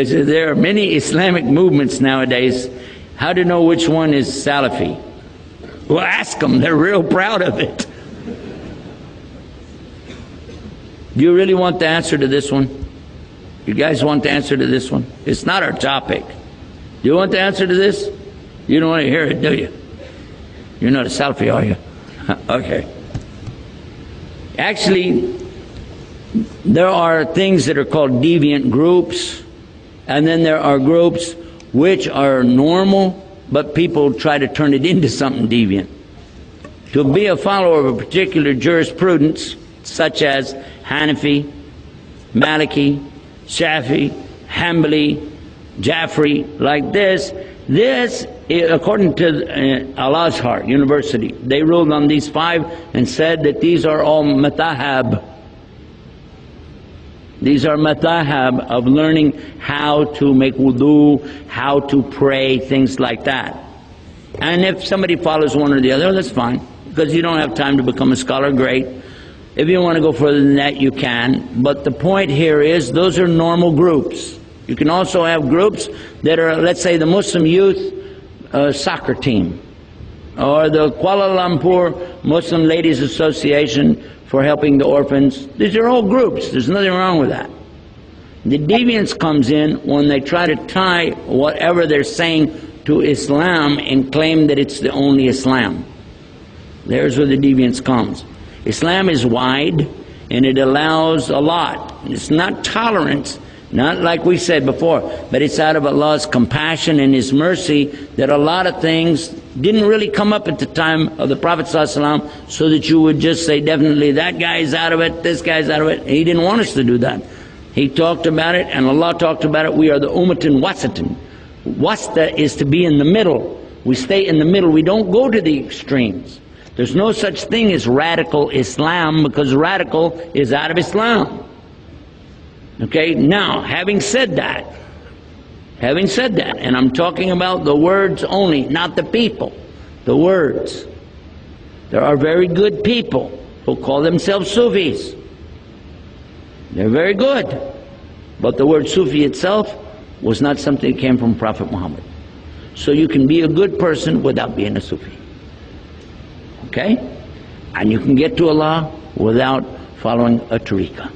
There are many Islamic movements nowadays. How to know which one is Salafi? Well, ask them. They're real proud of it. Do you really want the answer to this one? You guys want the answer to this one? It's not our topic. Do you want the answer to this? You don't want to hear it, do you? You're not a Salafi, are you? Okay. Actually, there are things that are called deviant groups, and then there are groups which are normal, but people try to turn it into something deviant. To be a follower of a particular jurisprudence, such as Hanafi, Maliki, Shafi, Hanbali, Jafri, like this, according to Al-Azhar University, they ruled on these 5 and said that these are all matahab. These are matahab of learning how to make wudu, how to pray, things like that. And if somebody follows one or the other, that's fine, because you don't have time to become a scholar, great. If you want to go further than that, you can. But the point here is, those are normal groups. You can also have groups that are, let's say, the Muslim Youth Soccer Team, or the Kuala Lumpur Muslim Ladies Association for helping the orphans. These are all groups. There's nothing wrong with that. The deviance comes in when they try to tie whatever they're saying to Islam and claim that it's the only Islam. There's where the deviance comes. Islam is wide and it allows a lot. It's not tolerance, not like we said before, but it's out of Allah's compassion and His mercy that a lot of things didn't really come up at the time of the Prophet ﷺ, so that you would just say definitely that guy's out of it, this guy's out of it. He didn't want us to do that. He talked about it and Allah talked about it. We are the ummatun wasatun. Wasta is to be in the middle. We stay in the middle. We don't go to the extremes. There's no such thing as radical Islam, because radical is out of Islam. Okay, now, having said that, and I'm talking about the words only, not the people, the words. There are very good people who call themselves Sufis. They're very good. But the word Sufi itself was not something that came from Prophet Muhammad. So you can be a good person without being a Sufi. Okay? And you can get to Allah without following a tariqah.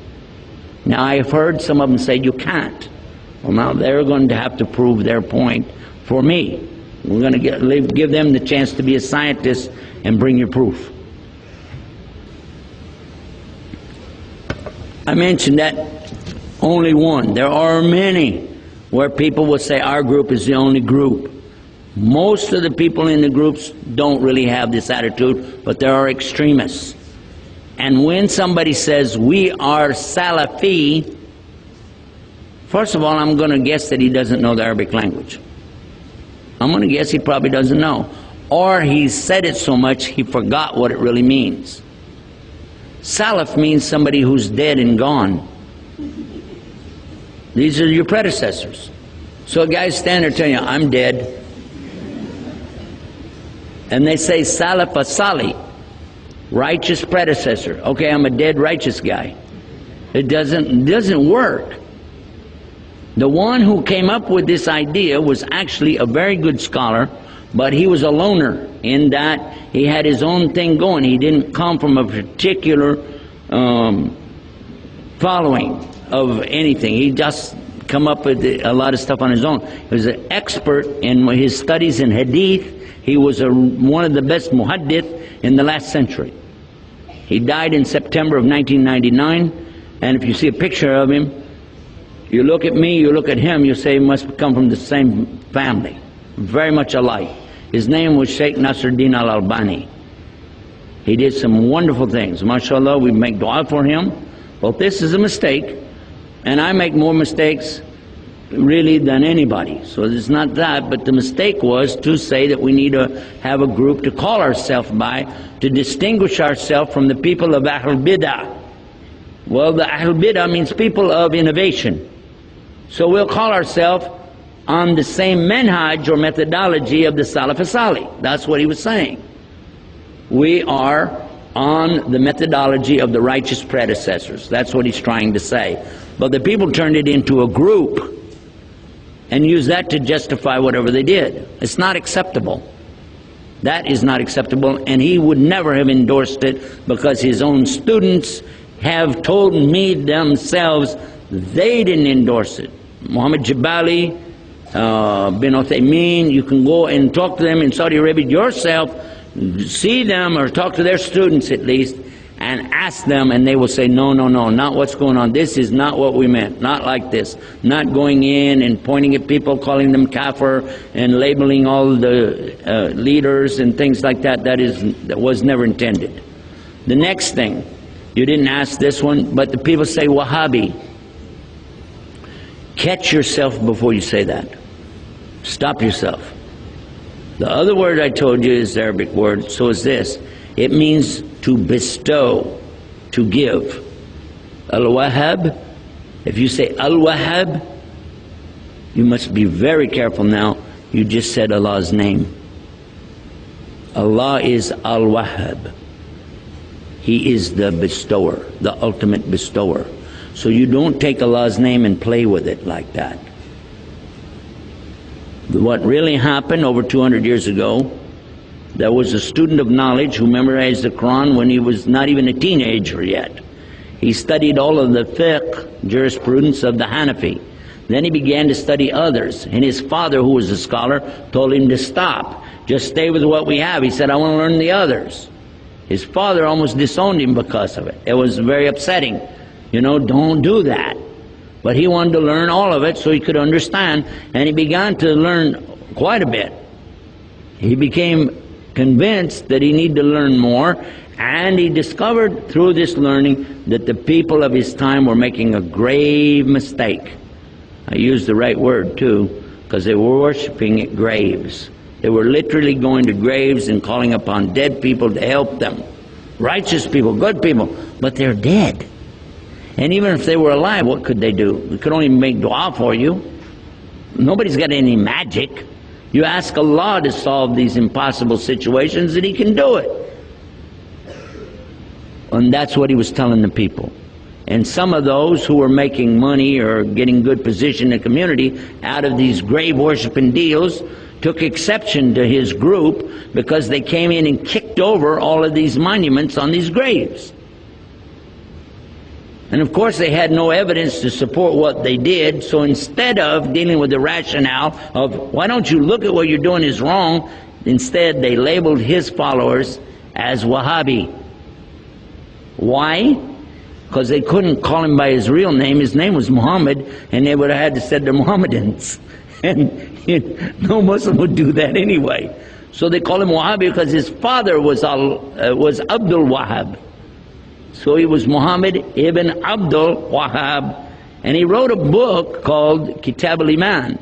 Now, I have heard some of them say you can't. Well, now they're going to have to prove their point for me. We're going to give them the chance to be a scientist and bring you proof. I mentioned that only one. There are many where people will say our group is the only group. Most of the people in the groups don't really have this attitude, but there are extremists. And when somebody says we are Salafi, first of all, I'm going to guess that he doesn't know the Arabic language. I'm going to guess he probably doesn't know. Or he said it so much he forgot what it really means. Salaf means somebody who's dead and gone. These are your predecessors. So a guy stand there telling you, I'm dead. And they say Salaf as-Salih, righteous predecessor. Okay, I'm a dead righteous guy. It doesn't work. The one who came up with this idea was actually a very good scholar, but he was a loner in that he had his own thing going. He didn't come from a particular following of anything. He just come up with a lot of stuff on his own. He was an expert in his studies in hadith. He was one of the best muhaddith in the last century. He died in September of 1999, and if you see a picture of him, you look at me, you look at him, you say he must come from the same family. Very much alike. His name was Sheikh Nasruddin al-Albani. He did some wonderful things. MashaAllah, we make dua for him. Well, this is a mistake, and I make more mistakes really than anybody. So it's not that, but the mistake was to say that we need to have a group to call ourselves by, to distinguish ourselves from the people of Ahl Bid'ah. Well, the Ahl Bid'ah means people of innovation. So we'll call ourselves on the same manhaj or methodology of the Salaf as-Salih. That's what he was saying. We are on the methodology of the righteous predecessors. That's what he's trying to say. But the people turned it into a group. and use that to justify whatever they did. It's not acceptable. That is not acceptable, and he would never have endorsed it, because his own students have told me themselves they didn't endorse it. Muhammad Jabali, bin Uthaymeen, you can go and talk to them in Saudi Arabia yourself, see them or talk to their students at least, and ask them, and they will say, no, no, no, not what's going on. This is not what we meant. Not like this. Not going in and pointing at people, calling them kafir, and labeling all the leaders and things like that. That was never intended. The next thing, you didn't ask this one, but the people say Wahhabi. Catch yourself before you say that. Stop yourself. The other word I told you is the Arabic word, so is this. It means to bestow, to give. Al-Wahhab, if you say Al-Wahhab, you must be very careful now. You just said Allah's name. Allah is Al-Wahhab. He is the bestower, the ultimate bestower. So you don't take Allah's name and play with it like that. What really happened over 200 years ago, there was a student of knowledge who memorized the Quran when he was not even a teenager yet. He studied all of the fiqh, jurisprudence of the Hanafi. Then he began to study others, and his father, who was a scholar, told him to stop. Just stay with what we have. He said, I want to learn the others. His father almost disowned him because of it. It was very upsetting. You know, don't do that. But he wanted to learn all of it so he could understand, and he began to learn quite a bit. He became convinced that he needed to learn more, and he discovered through this learning that the people of his time were making a grave mistake. I used the right word too, because they were worshiping at graves. They were literally going to graves and calling upon dead people to help them. Righteous people, good people, but they're dead. And even if they were alive, what could they do? They could only make dua for you. Nobody's got any magic. You ask Allah to solve these impossible situations and He can do it. And that's what he was telling the people. And some of those who were making money or getting good position in the community out of these grave worshiping deals took exception to his group, because they came in and kicked over all of these monuments on these graves. And of course they had no evidence to support what they did, so instead of dealing with the rationale of, why don't you look at what you're doing is wrong, instead they labeled his followers as Wahhabi. Why? Because they couldn't call him by his real name. His name was Muhammad, and they would have had to say they're Mohammedans. And no Muslim would do that anyway. So they call him Wahhabi because his father was Abdul Wahhab. So he was Muhammad ibn Abdul Wahhab, and he wrote a book called Kitab al-Iman.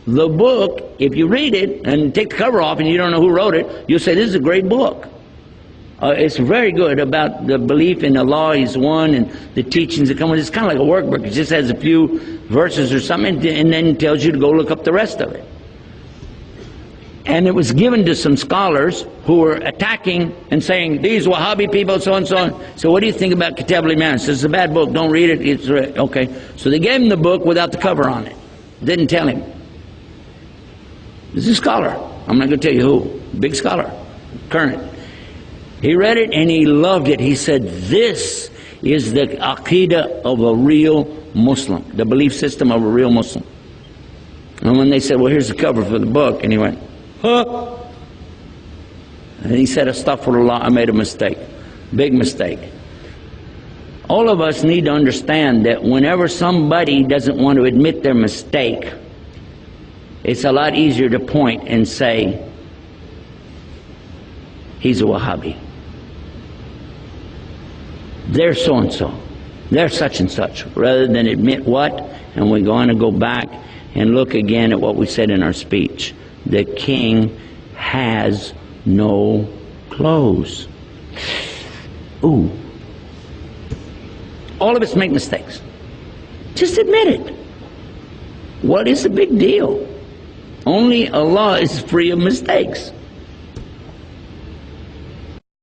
The book, if you read it and take the cover off and you don't know who wrote it, you'll say, this is a great book. It's very good about the belief in Allah is one and the teachings that come with it. It's kind of like a workbook. It just has a few verses or something and then tells you to go look up the rest of it. And it was given to some scholars who were attacking and saying, these Wahhabi people, so and so on. So what do you think about Kitab al-Iman? Says, it's a bad book, don't read it. It's okay. So they gave him the book without the cover on it. Didn't tell him. This is a scholar. I'm not going to tell you who. Big scholar. Current. He read it and he loved it. He said, this is the aqidah of a real Muslim, the belief system of a real Muslim. And when they said, well, here's the cover for the book, and he went, huh? And he said, astaghfirullah, I made a mistake. Big mistake. All of us need to understand that whenever somebody doesn't want to admit their mistake, it's a lot easier to point and say, he's a Wahhabi. They're so-and-so. They're such and such. Rather than admit what, and we're going to go back and look again at what we said in our speech. The king has no clothes. Ooh. All of us make mistakes. Just admit it. What is the big deal? Only Allah is free of mistakes.